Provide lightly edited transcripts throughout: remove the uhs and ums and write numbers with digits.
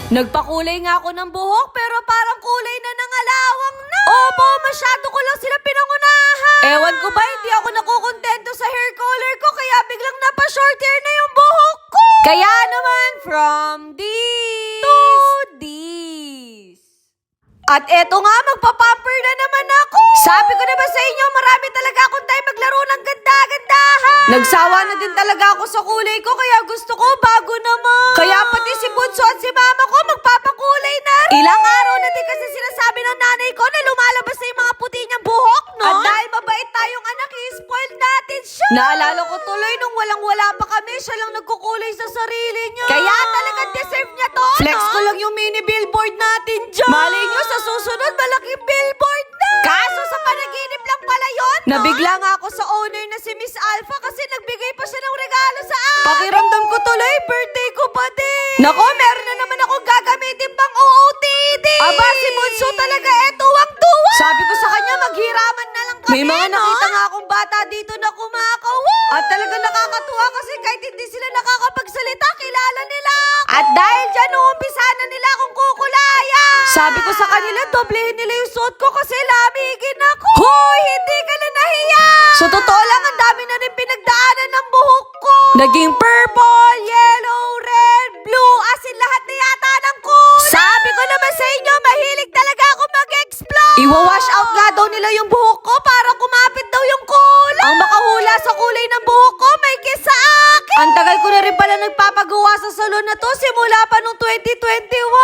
Nagpakulay nga ako ng buhok pero parang kulay na nangalawang na. Opo, masyado ko lang sila pinangunahan. Ewan ko ba, hindi ako nakukontento sa hair color ko kaya biglang napa-short hair na yung buhok ko. Kaya naman, from this to this. At eto nga, magpapamper na naman ako. Sabi ko na ba sa inyo, marami talaga akong time maglaro ng ganda-gandahan. Nagsawa na din talaga ako sa kulay ko, kaya gusto ko bago naman. Kaya pati si Bunso at si Mama ko magpapakulay na. Ilang araw na din kasi sinasabi ng nanay ko na lumalabas na yung mga puti niyang buhok, no? At dahil mabait tayong anak, i-spoil natin siya. Naalala ko tuloy nung walang-wala pa kami, siya lang nagkukulay sa sarili niya. Kaya talagang deserve niya to, flex ko lang yung mini billboard natin dyan. Malay niyo, sa susunod, malaking billboard na. Kaso sa panaginip lang pala yun, no? Nabigla nga ako sa owner na si Miss Alpha kasi nagbigay pa siya ng regalo sa akin. Pakiramdam ko tuloy, birthday ko pa din. Nako, meron na naman akong gagamitin pang OOTD. Aba, si Bunso talaga tuwang-tuwa. Sabi ko sa kanya, maghiraman na lang kami. May mga nakita nga akong bata dito na kumakawa. At talaga nakakatuwa kasi kahit hindi sila nakakapagsalita, kilala nila ako. At dahil dyan, uumpisa na nila akong kukulayan. Sabi ko sa kanila, doblehin nila yung suot ko kasi lamigin ako. Hoy, hindi ka na nahiya. Sa totoo lang, ang dami na rin pinagdaanan ng buhok ko. Naging purple, yellow, red, blue, as in lahat na yata ng kulay. Sabi ko naman sa inyo, mahilig talaga ako mag-explore. Iwa-wash out nga daw nila yung buhok ko para kumapit daw yung kulay. Ang makahula sa kulay ng buhok ko, may kiss sa akin. Ang tagal ko na rin pala nagpapagawa sa salon na to simula pa nung 2021.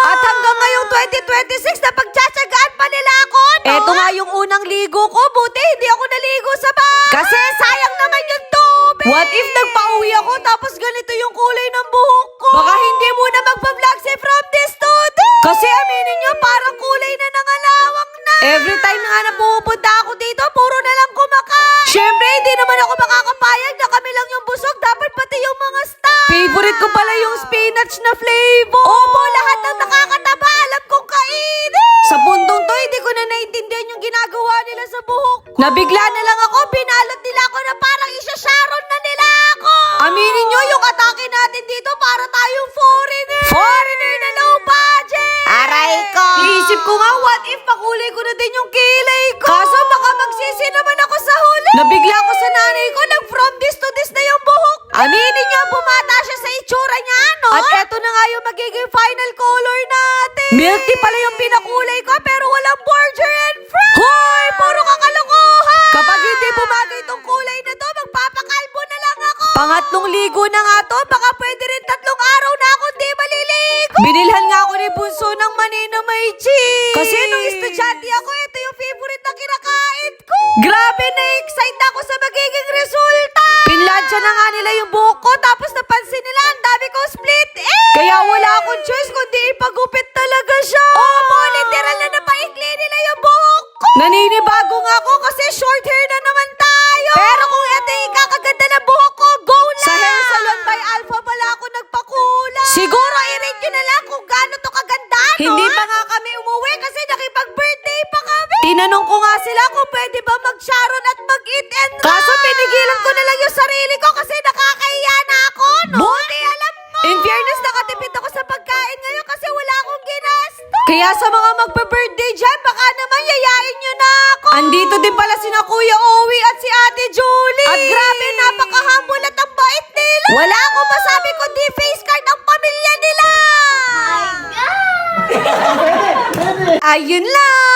At hanggang ngayong 2026 na pagtsatsagaan pa nila ako, no? Eto nga yung unang ligo ko, buti hindi ako naligo sa bahay. Kasi sayang naman yung tubig. What if nagpauwi ako tapos ganito yung kulay ng buhok ko? Baka hindi muna magpa-vlog si From This to This. Kasi aminin nyo, parang kulay na nangalawang na. Every time na nga na pupunta ako dito, puro na lang kumakain. Siyempre, hindi naman ako makakapayag na kami lang yung busog. Dapat pati yung mga staff. Favorite ko pala yung spinach na flavor. Opo, lahat ng nakakataba, alam kong kainin. Sa puntong to, hindi ko na naintindihan yung ginagawa nila sa buhok ko. Nabigla na lang ako, binalot nila ako na parang isa-sharon na nila ako. Aminin nyo, yung atake natin dito para tayong foreigner. Foreigner na low budget. Aray ko. Iisip ko nga, what if pakulay ko na din yung kilay ko? Kaso baka magsisi naman ako sa huli. Nabigla ko sa nanay ko, nag from this to this na yung buhok. Aminin nyo, bumata siya sa itsura niya, no? At eto na nga yung magiging final color natin. Milk tea pala yung pinakulay ko pero walang border and fry. Hoy, puro kakalokohan. Kapag hindi bumagay itong kulay na to, magpapakalbo na lang ako. Pangatlong ligo na nga to, baka pwede rin 3 araw na ako hindi maliligo. Binilhan nga ako ni Bunso ng mani na may cheese. Kasi nung estudyante ako, ito yung favorite na kinakain ko. Grabe, na-excite ako sa magiging resulta. Pinlansya na nga nila yung buhok ko, tapos napansin nila ang dami ko split Kaya wala akong choice kundi ipagupit talaga siya. Opo, literal na napaikli nila yung buhok ko. Naninibago nga ako kasi short hair na naman tayo. Pero kung ito yung ikakaganda na buhok ko, go na! Sa Hair Salon by Alpha pala ako nagpakulay. Siguro i-rate nyo na lang kung gaano to kaganda, no? Hindi pa nga kami umuwi kasi nakipag-birthday pa kami. Tinanong ko nga sila kung pwede ba mag-sharon at mag-eat and run. Kaso pinigilan ko na lang yung sarili ko kasi nakakahiya na ako, no? Buti alam mo. In fairness, nakatipid ako sa pagkain ngayon kasi wala akong ginasto. Kaya sa mga magpa-birthday dyan, baka naman yayain nyo na ako. Andito din pala sina Kuya Owie at si Ate Julie. At grabe, napaka-humble at ang bait nila. Wala akong masabi kundi face card ang pamilya nila. My God! Ayun lang.